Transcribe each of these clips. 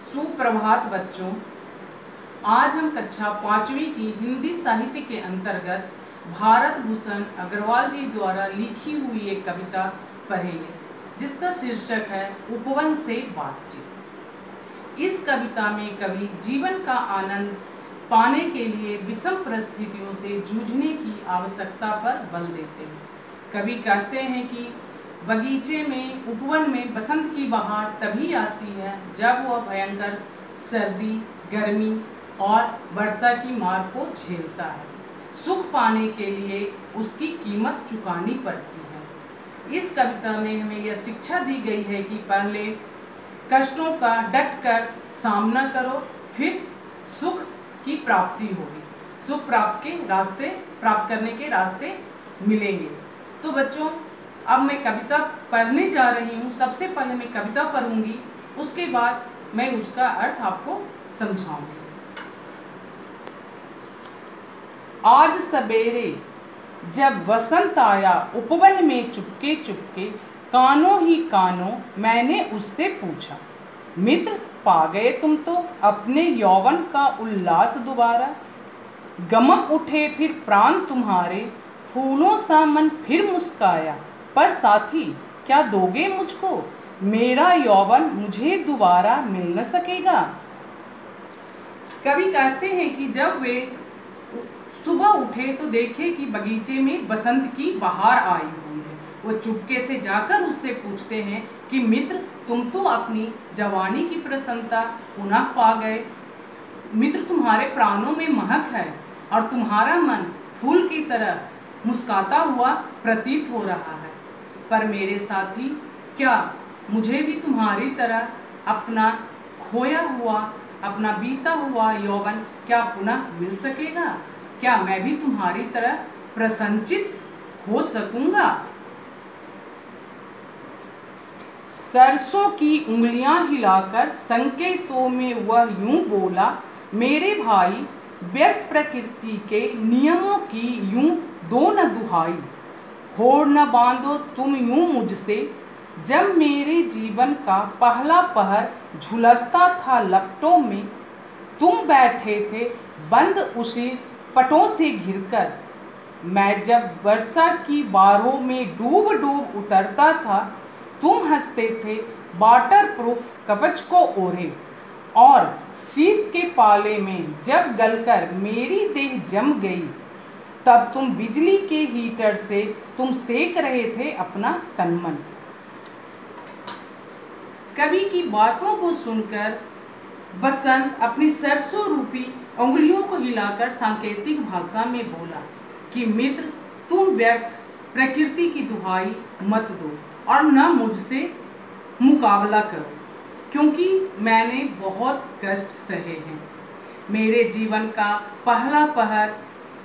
सुप्रभात बच्चों। आज हम कक्षा 5वीं की हिंदी साहित्य के अंतर्गत भारत भूषण अग्रवाल जी द्वारा लिखी हुई एक कविता पढ़ेंगे जिसका शीर्षक है उपवन से बातचीत। इस कविता में कवि जीवन का आनंद पाने के लिए विषम परिस्थितियों से जूझने की आवश्यकता पर बल देते हैं। कवि कहते हैं कि बगीचे में, उपवन में बसंत की बहार तभी आती है जब वह भयंकर सर्दी, गर्मी और वर्षा की मार को झेलता है। सुख पाने के लिए उसकी कीमत चुकानी पड़ती है। इस कविता में हमें यह शिक्षा दी गई है कि पहले कष्टों का डटकर सामना करो, फिर सुख की प्राप्ति होगी। सुख प्राप्त करने के रास्ते मिलेंगे। तो बच्चों, अब मैं कविता पढ़ने जा रही हूँ। सबसे पहले मैं कविता पढ़ूंगी, उसके बाद मैं उसका अर्थ आपको समझाऊंगी। आज सवेरे जब वसंत आया उपवन में चुपके चुपके, कानों ही कानों मैंने उससे पूछा, मित्र पा गए तुम तो अपने यौवन का उल्लास दोबारा। गमक उठे फिर प्राण तुम्हारे, फूलों सा मन फिर मुस्काया। पर साथी क्या दोगे मुझको, मेरा यौवन मुझे दोबारा मिल न सकेगा। कवि कहते हैं कि जब वे सुबह उठे तो देखे कि बगीचे में बसंत की बहार आई हुई है। वो चुपके से जाकर उससे पूछते हैं कि मित्र तुम तो अपनी जवानी की प्रसन्नता पुनः पा गए। मित्र तुम्हारे प्राणों में महक है और तुम्हारा मन फूल की तरह मुस्काता हुआ प्रतीत हो रहा है। पर मेरे साथी, क्या मुझे भी तुम्हारी तरह अपना खोया हुआ, अपना बीता हुआ यौवन क्या पुनः मिल सकेगा? क्या मैं भी तुम्हारी तरह प्रसन्नचित हो सकूंगा? सरसों की उंगलियां हिलाकर संकेतों में वह यूं बोला, मेरे भाई व्यर्थ प्रकृति के नियमों की यूं दो न दुहाई। होड़ न बांधो तुम यूं मुझसे, जब मेरे जीवन का पहला पहर झुलसता था लपटों में। तुम बैठे थे बंद उसी पटों से घिरकर, मैं जब वर्षा की बारों में डूब डूब उतरता था। तुम हंसते थे वाटर प्रूफ कवच को ओढ़े, और शीत के पाले में जब गलकर मेरी देह जम गई, तब तुम बिजली के हीटर से तुम सेक रहे थे अपना तन मन। कवि की बातों को सुनकर बसंत अपनी सरसों रूपी उंगलियों को हिलाकर सांकेतिक भाषा में बोला कि मित्र तुम व्यर्थ प्रकृति की दुहाई मत दो और न मुझसे मुकाबला करो, क्योंकि मैंने बहुत कष्ट सहे हैं। मेरे जीवन का पहला पहर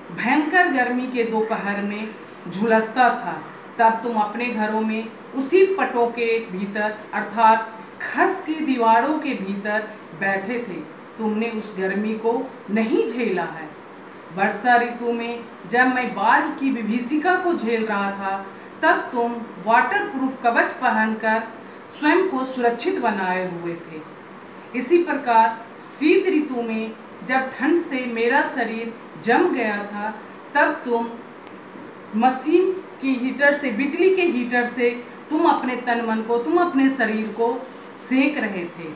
भयंकर गर्मी के दोपहर में झुलसता था। तब तुम अपने घरों में उसी पटों के भीतर अर्थात खस की दीवारों के भीतर बैठे थे। तुमने उस गर्मी को नहीं झेला है। वर्षा ऋतु में जब मैं बाढ़ की विभीषिका को झेल रहा था, तब तुम वाटरप्रूफ कवच पहनकर स्वयं को सुरक्षित बनाए हुए थे। इसी प्रकार शीत ऋतु में जब ठंड से मेरा शरीर जम गया था, तब तुम मशीन की हीटर से, बिजली के हीटर से तुम अपने तन मन को, तुम अपने शरीर को सेक रहे थे।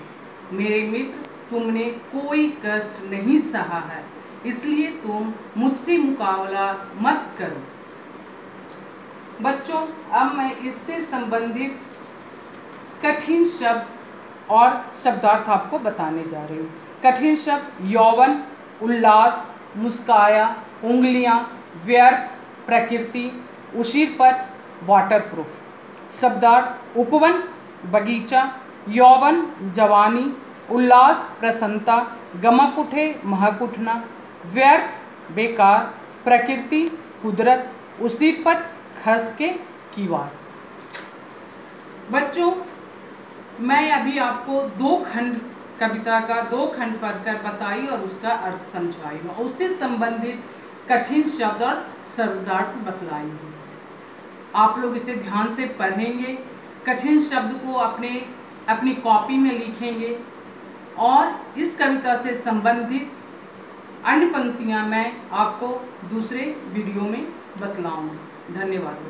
मेरे मित्र, तुमने कोई कष्ट नहीं सहा है, इसलिए तुम मुझसे मुकाबला मत करो। बच्चों, अब मैं इससे संबंधित कठिन शब्द और शब्दार्थ आपको बताने जा रही हूँ। कठिन शब्द यौवन, उल्लास, मुस्काया, उंगलियां, व्यर्थ, प्रकृति, उशीरपट, वाटरप्रूफ। शब्दार्थ उपवन बगीचा, यौवन जवानी, उल्लास प्रसन्नता, गमक उठे महक उठना, व्यर्थ बेकार, प्रकृति कुदरत, उशीरपट खस के कीवाड़। बच्चों, मैं अभी आपको कविता का दो खंड पढ़कर बताई और उसका अर्थ समझाई हूँ, उससे संबंधित कठिन शब्द और शब्दार्थ बतलाई हूँ। आप लोग इसे ध्यान से पढ़ेंगे, कठिन शब्द को अपनी कॉपी में लिखेंगे और इस कविता से संबंधित अन्य पंक्तियां मैं आपको दूसरे वीडियो में बतलाऊंगी। धन्यवाद।